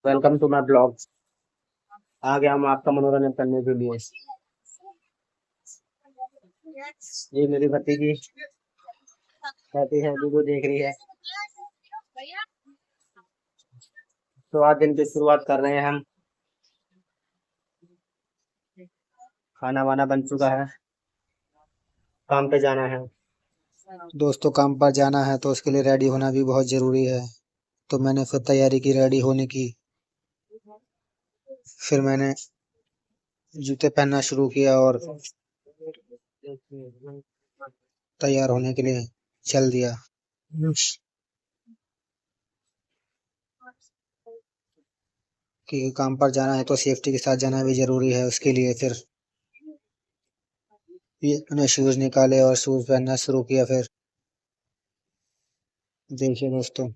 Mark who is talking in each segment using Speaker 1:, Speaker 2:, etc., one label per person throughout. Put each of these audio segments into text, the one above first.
Speaker 1: Welcome to my blog. आ गया हम आपका मनोरंजन करने के लिए। ये मेरी भतीजी बैठी है, वीडियो देख रही है। तो आज दिन की शुरुआत कर रहे हैं हम। खाना वाना बन चुका है, काम पे जाना है।
Speaker 2: दोस्तों काम पर जाना है तो उसके लिए रेडी होना भी बहुत ज़रूरी है। तो मैंने फिर तैयारी की रेडी होने की। फिर मैंने जूते पहनना शुरू किया और तैयार होने के लिए चल दिया कि काम पर जाना है तो सेफ्टी के साथ जाना भी ज़रूरी है। उसके लिए फिर ये मैंने शूज़ निकाले और शूज़ पहनना शुरू किया। फिर देखिए दोस्तों,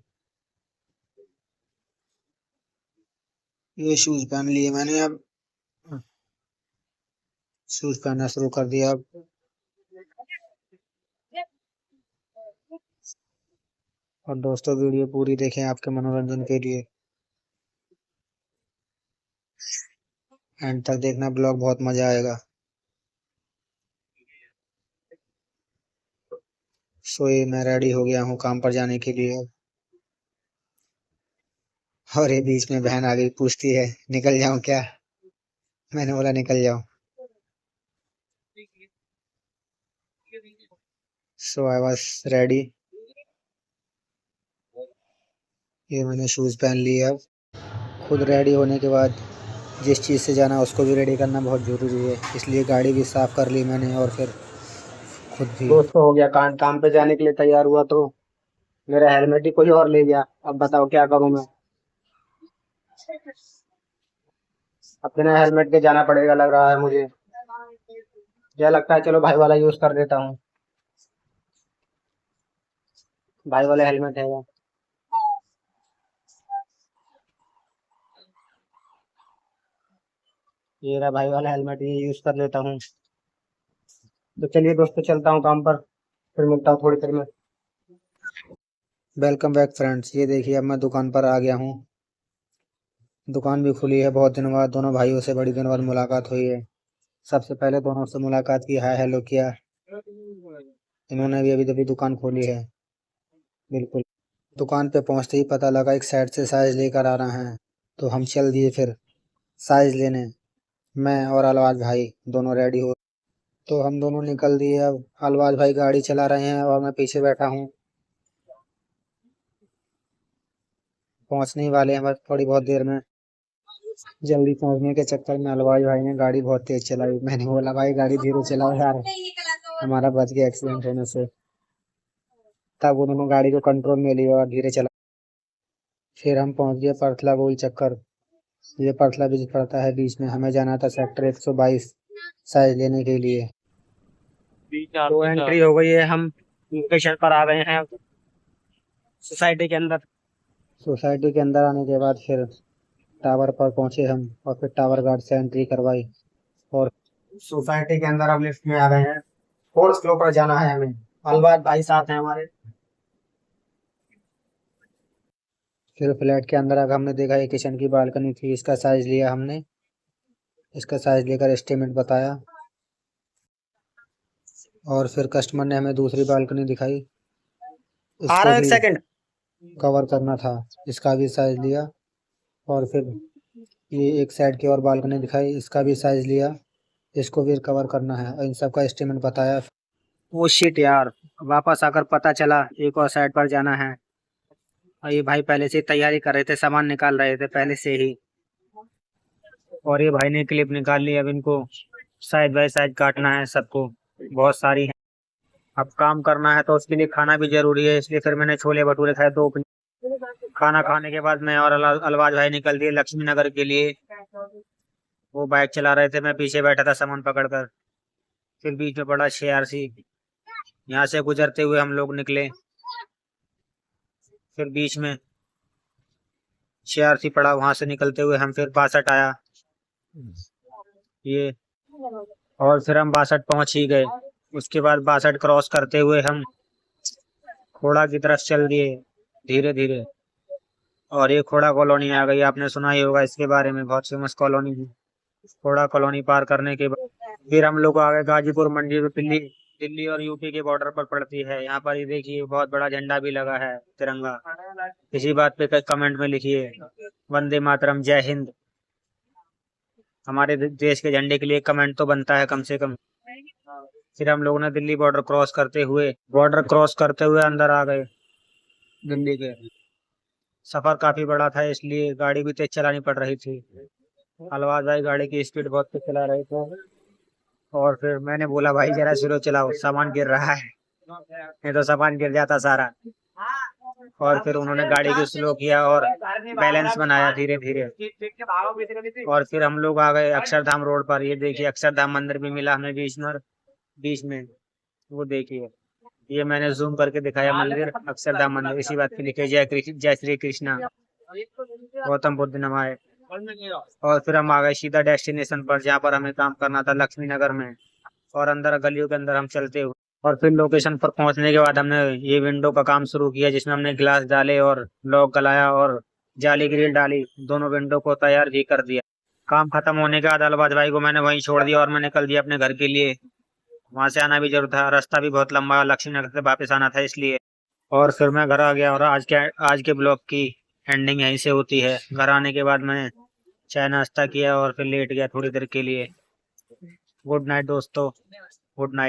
Speaker 2: ये शूज़ पहन लिए मैंने। अब शूज़ पहनना शुरू कर दिया। अब और दोस्तों वीडियो पूरी देखें आपके मनोरंजन के लिए। एंड तक देखना, ब्लॉग बहुत मज़ा आएगा। सो ये मैं रेडी हो गया हूँ काम पर जाने के लिए। और ये बीच में बहन आ गई, पूछती है निकल जाऊं क्या। मैंने बोला निकल जाओ। सो आई वॉज रेडी। ये मैंने शूज़ पहन लिए। अब खुद रेडी होने के बाद जिस चीज़ से जाना उसको भी रेडी करना बहुत ज़रूरी है, इसलिए गाड़ी भी साफ़ कर ली मैंने और फिर खुद भी।
Speaker 1: दोस्तों हो गया काम पे जाने के लिए तैयार हुआ तो मेरा हेलमेट ही कोई और ले गया। अब बताओ क्या करूं मैं। अब बिना हेलमेट के जाना पड़ेगा लग रहा है मुझे। क्या लगता है, चलो भाई वाला यूज कर देता हूँ। भाई वाला हेलमेट है वो। ये रहा भाई वाला हेलमेट, ये यूज कर लेता हूँ। तो चलिए दोस्तों, चलता हूँ काम पर, फिर मिलता हूँ थोड़ी देर में।
Speaker 2: Welcome back friends. ये देखिए अब मैं दुकान पर आ गया हूँ। दुकान भी खुली है। बहुत दिनों बाद दोनों भाइयों से बड़ी दिनों बाद मुलाकात हुई है। सबसे पहले दोनों से मुलाकात की, हाय हेलो किया। इन्होंने भी अभी तभी दुकान खोली है। बिल्कुल। दुकान पे पहुंचते ही पता लगा एक साइड से साइज लेकर आ रहे हैं, तो हम चल दिए फिर साइज लेने। मैं और अलवाज भाई दोनों रेडी हो, तो हम दोनों निकल दिए। अब अलवाज भाई गाड़ी चला रहे हैं और मैं पीछे बैठा हूँ। पहुंचने ही वाले हैं बस थोड़ी बहुत देर में। जल्दी पहुंचने के चक्कर में अलवाज भाई ने गाड़ी बहुत तेज चलाई। मैंने बोला भाई गाड़ी धीरे चलाओ यार, हमारा बच गया एक्सीडेंट होने से। तब उन्होंने गाड़ी को कंट्रोल में लिया और धीरे चला। फिर हम पहुंच गए परथला गोल चक्कर। ये परथला ब्रिज पड़ता है बीच में। हमें जाना था सेक्टर 122 साइज लेने के लिए।
Speaker 1: तो एंट्री हो गई है, हम लोकेशन पर आ गए हैं सोसाइटी के अंदर।
Speaker 2: सोसाइटी के अंदर आने के बाद फिर टावर पर पहुंचे हम और फिर टावर गार्ड से एंट्री करवाई। और
Speaker 1: सोसाइटी के अंदर हम लिफ्ट में आ गए हैं। फोर्थ फ्लोर पर जाना है हमें। अलवाज भाई साथ हैं हमारे।
Speaker 2: फिर फ्लैट के अंदर आकर हमने देखा ये किचन की बालकनी थी। इसका साइज लिया हमने। इसका साइज लेकर एस्टीमेट बताया और फिर कस्टमर ने हमें दूसरी बालकनी दिखाई।
Speaker 1: आ रहा
Speaker 2: इसको
Speaker 1: है, एक
Speaker 2: भी
Speaker 1: सेकंड।
Speaker 2: कवर करना था। इसका भी साइज लिया और फिर ये एक साइड की और बालकनी दिखाई। इसका भी साइज लिया। इसको भी कवर करना है और इन सब का एस्टीमेट बताया।
Speaker 1: वो शिट यार, वापस आकर पता चला एक और साइड पर जाना है। और ये भाई पहले से ही तैयारी कर रहे थे, सामान निकाल रहे थे पहले से ही। और ये भाई ने क्लिप निकाल ली। अब इनको साइड बाय साइड काटना है सबको, बहुत सारी है। अब काम करना है तो उसके लिए खाना भी जरूरी है, इसलिए फिर मैंने छोले भटूरे खाए 2 प्लेट। खाना खाने के बाद मैं और अलवाज भाई निकल दिए लक्ष्मी नगर के लिए। वो बाइक चला रहे थे, मैं पीछे बैठा था सामान पकड़कर। फिर बीच में पड़ा शेआरसी। यहाँ से गुजरते हुए हम लोग निकले। फिर बीच में शेआरसी पड़ा, वहां से निकलते हुए हम फिर 62 आया ये। और फिर हम 62 पहुंच ही गए। उसके बाद 62 क्रॉस करते हुए हम खोड़ा की तरफ चल दिए धीरे धीरे। और ये खोड़ा कॉलोनी आ गई, आपने सुना ही होगा इसके बारे में, बहुत फेमस कॉलोनी है। खोड़ा कॉलोनी पार करने के बाद फिर हम लोग आ गए गाजीपुर मंडी, जो दिल्ली दिल्ली और यूपी के बॉर्डर पर पड़ती है। यहाँ पर ये देखिए बहुत बड़ा झंडा भी लगा है, तिरंगा। इसी बात पे कमेंट में लिखिए वंदे मातरम, जय हिंद। हमारे देश के झंडे के लिए कमेंट तो बनता है कम से कम। फिर हम लोगों ने दिल्ली बॉर्डर क्रॉस करते हुए अंदर आ गए दिल्ली के। सफर काफी बड़ा था, इसलिए गाड़ी भी तेज चलानी पड़ रही थी। अलवाज भाई गाड़ी की स्पीड बहुत तेज चला रहे थे, और फिर मैंने बोला भाई जरा स्लो चलाओ, सामान गिर रहा है, नहीं तो सामान गिर जाता सारा। और फिर उन्होंने गाड़ी को स्लो किया और बैलेंस बनाया धीरे धीरे। और फिर हम लोग आ गए अक्षरधाम रोड पर। ये देखिए अक्षरधाम मंदिर भी मिला हमें बीच में। वो देखिए, ये मैंने जूम करके दिखाया मंदिर, अक्षरधाम मंदिर। इसी बात पे लिखे जय श्री कृष्णा, गौतम बुद्ध नमाय। और फिर हम आ गए सीधा डेस्टिनेशन पर, जहाँ पर हमें काम करना था, लक्ष्मी नगर में। और अंदर गलियों के अंदर हम चलते हुए, और फिर लोकेशन पर पहुंचने के बाद हमने ये विंडो का काम शुरू किया, जिसमें हमने ग्लास डाले और लॉक गलाया और जाली ग्रिल डाली। दोनों विंडो को तैयार भी कर दिया। काम खत्म होने के बाद अलबाज भाई को मैंने वहीं छोड़ दिया और मैं निकल दिया अपने घर के लिए। वहां से आना भी जरूर था, रास्ता भी बहुत लंबा, लक्ष्मी नगर से वापस आना था इसलिए। और फिर मैं घर आ गया, और आज के ब्लॉग की एंडिंग यहीं से होती है। घर आने के बाद मैं चाय नाश्ता किया और फिर लेट गया थोड़ी देर के लिए। गुड नाइट दोस्तों, गुड नाइट।